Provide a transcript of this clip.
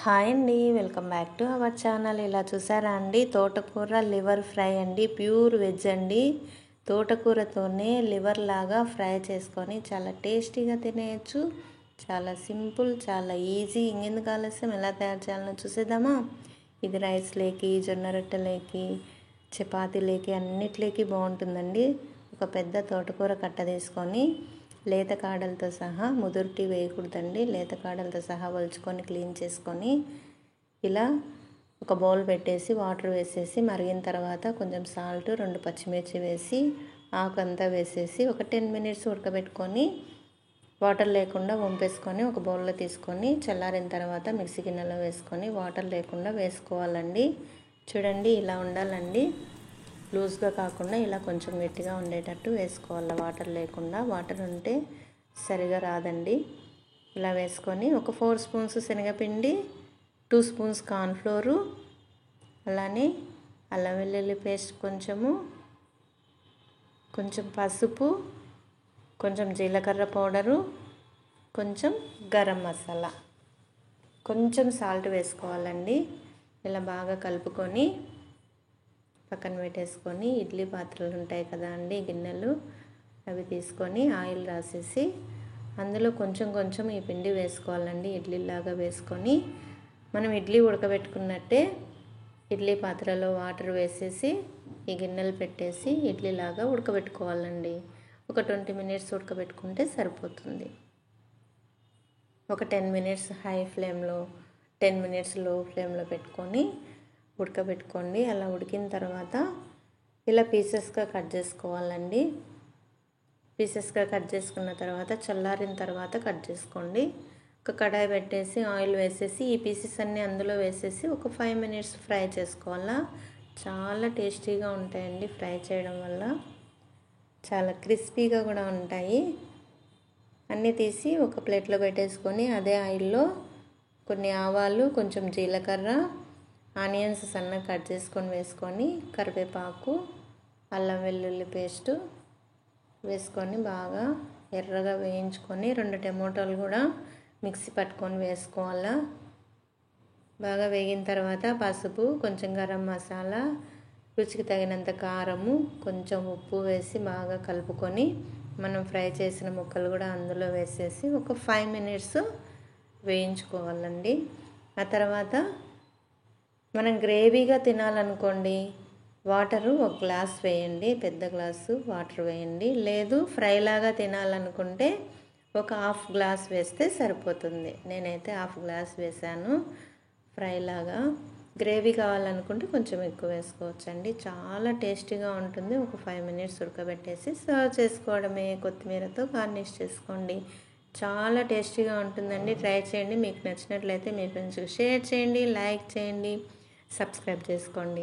Hi అండి, welcome back to our channel. ఇలా చూసారా అండి, తోటకూర లివర్ ఫ్రై అండి. ప్యూర్ వెజ్ అండి. తోటకూరతోనే లివర్ లాగా ఫ్రై చేసుకొని చాలా టేస్టీగా తినేయచ్చు. చాలా సింపుల్, చాలా ఈజీ. ఇంకెందుకు ఆలస్యం, ఎలా తయారు చేయాలో చూసేద్దామా. ఇది రైస్లోకి, జొన్న రొట్టెలోకి, చపాతీలోకి అన్నిట్లోకి బాగుంటుందండి. ఒక పెద్ద తోటకూర కట్ట తీసుకొని లేత కాడలతో సహా, ముదురుటి వేయకూడదండి, లేత కాడలతో సహా వలుచుకొని క్లీన్ చేసుకొని ఇలా ఒక బౌల్ పెట్టేసి వాటర్ వేసేసి మరిగిన తర్వాత కొంచెం సాల్ట్, 2 పచ్చిమిర్చి వేసి ఆకంతా వేసేసి ఒక 10 మినిట్స్ ఉడకబెట్టుకొని వాటర్ లేకుండా వంపేసుకొని ఒక బౌల్లో తీసుకొని చల్లారిన తర్వాత మిక్సీ గిన్నెలో వేసుకొని వాటర్ లేకుండా వేసుకోవాలండి. చూడండి, ఇలా ఉండాలండి. లూజ్గా కాకుండా ఇలా కొంచెం గట్టిగా ఉండేటట్టు వేసుకోవాలి. వాటర్ లేకుండా, వాటర్ ఉంటే సరిగా రాదండి. ఇలా వేసుకొని ఒక 4 స్పూన్స్ శనగపిండి, 2 స్పూన్స్ కార్న్ఫ్లోరు, అలానే అల్లం వెల్లుల్లి పేస్ట్ కొంచెం పసుపు, కొంచెం జీలకర్ర పౌడరు, కొంచెం గరం మసాలా, కొంచెం సాల్ట్ వేసుకోవాలండి. ఇలా బాగా కలుపుకొని పక్కన పెట్టేసుకొని ఇడ్లీ పాత్రలు ఉంటాయి కదా అండి, గిన్నెలు, అవి తీసుకొని ఆయిల్ రాసేసి అందులో కొంచెం ఈ పిండి వేసుకోవాలండి. ఇడ్లీలాగా వేసుకొని మనం ఇడ్లీ ఉడకబెట్టుకున్నట్టే ఇడ్లీ పాత్రలో వాటర్ వేసేసి ఈ గిన్నెలు పెట్టేసి ఇడ్లీలాగా ఉడకబెట్టుకోవాలండి. ఒక 20 మినిట్స్ ఉడకబెట్టుకుంటే సరిపోతుంది. ఒక 10 మినిట్స్ హై ఫ్లేమ్లో, 10 మినిట్స్ లో ఫ్లేమ్లో పెట్టుకొని ఉడకబెట్టుకోండి. అలా ఉడికిన తర్వాత ఇలా పీసెస్గా కట్ చేసుకోవాలండి. పీసెస్గా కట్ చేసుకున్న తర్వాత చల్లారిన తర్వాత కట్ చేసుకోండి. ఒక కడాయి పెట్టేసి ఆయిల్ వేసేసి ఈ పీసెస్ అన్నీ అందులో వేసేసి ఒక 5 మినిట్స్ ఫ్రై చేసుకోవాలా. చాలా టేస్టీగా ఉంటాయండి. ఫ్రై చేయడం వల్ల చాలా క్రిస్పీగా కూడా ఉంటాయి. అన్నీ తీసి ఒక ప్లేట్లో పెట్టేసుకొని అదే ఆయిల్లో కొన్ని ఆవాలు, కొంచెం జీలకర్ర, ఆనియన్స్ సన్నగా కట్ చేసుకొని వేసుకొని కరివేపాకు, అల్లం వెల్లుల్లి పేస్టు వేసుకొని బాగా ఎర్రగా వేయించుకొని 2 టమోటాలు కూడా మిక్సీ పట్టుకొని వేసుకోవాలా. బాగా వేగిన తర్వాత పసుపు, కొంచెం గరం మసాలా, రుచికి తగినంత కారము, కొంచెం ఉప్పు వేసి బాగా కలుపుకొని మనం ఫ్రై చేసిన ముక్కలు కూడా అందులో వేసేసి ఒక 5 మినిట్స్ వేయించుకోవాలండి. ఆ తర్వాత మనం గ్రేవీగా తినాలనుకోండి, వాటరు 1 గ్లాస్ వేయండి, పెద్ద గ్లాసు వాటర్ వేయండి. లేదు ఫ్రైలాగా తినాలనుకుంటే ఒక 1/2 గ్లాస్ వేస్తే సరిపోతుంది. నేనైతే 1/2 గ్లాస్ వేసాను ఫ్రైలాగా. గ్రేవీ కావాలనుకుంటే కొంచెం ఎక్కువ వేసుకోవచ్చండి. చాలా టేస్టీగా ఉంటుంది. ఒక 5 మినిట్స్ ఉడకబెట్టేసి సర్వ్ చేసుకోవడమే. కొత్తిమీరతో గార్నిష్ చేసుకోండి. చాలా టేస్టీగా ఉంటుందండి. ట్రై చేయండి. మీకు నచ్చినట్లయితే మీ ఫ్రెండ్స్కి షేర్ చేయండి, లైక్ చేయండి, సబ్స్క్రైబ్ చేసుకోండి.